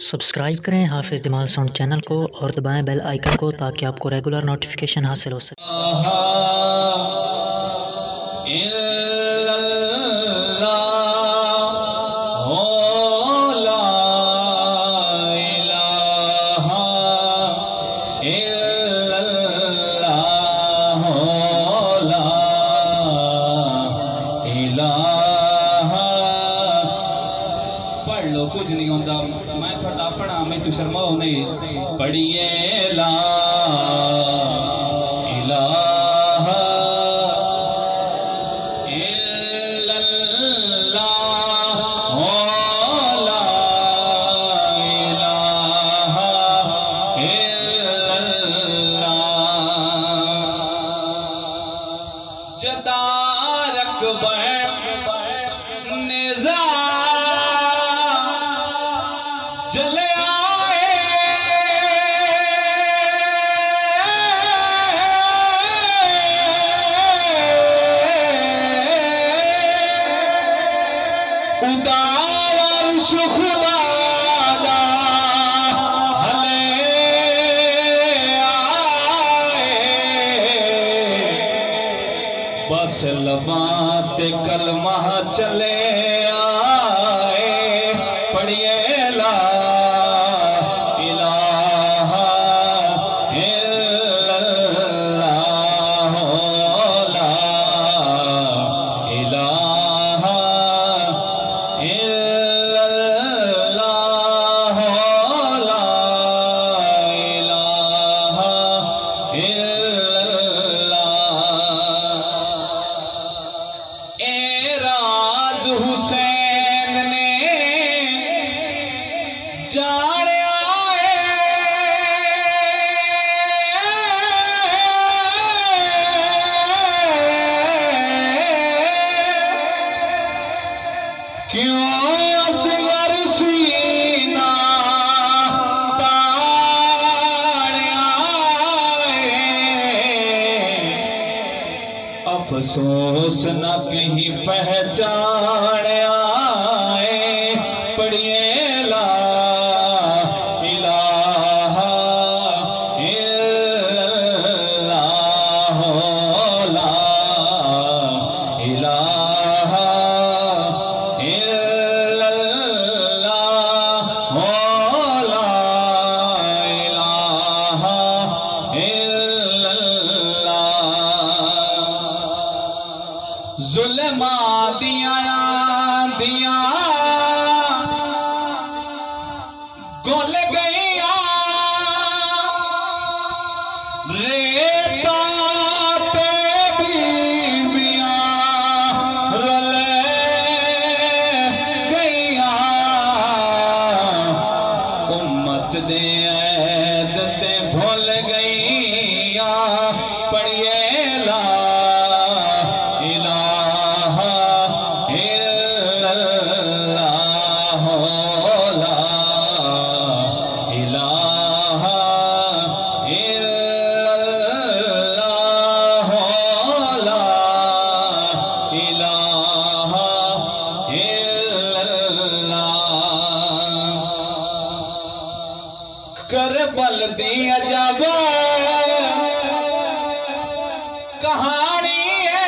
Subscribe करें हाफिज़ Jamal sound channel को और दबाएं बेल आइकन को ताकि आपको रेगुलर नोटिफिकेशन हासिल हो सके। कुछ नहीं होता मैं थोड़ा अपना मैं तो शर्माओ नहीं पढ़िए ला इलाहा इल्लल्लाह हो ला इलाहा इल्लल्लाह जदारक निज़ा चले आए उदार अर्श खुदा दा हले आए बस लबात कलमा चले आए पढ़िए ला अफसोस न कहीं पहचान आए पढ़िए ला इलाहा इल्लल्लाह ला इलाहा इल्लल्लाह ला इलाहा जुल्मा दिया गोल गईया रेता ते बीबिया रल गईया उम्मत दे ऐद ते भूल गईया पढ़िए ला करबल दी अजब कहानी है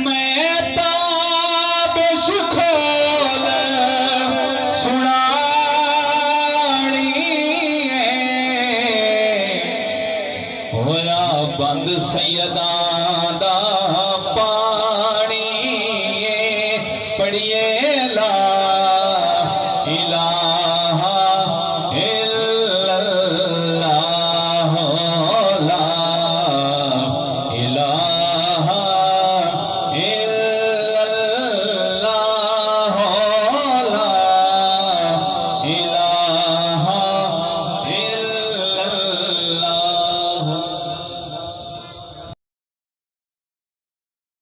मैं ताबिश खोल सुनानी है होया बंद सैयदा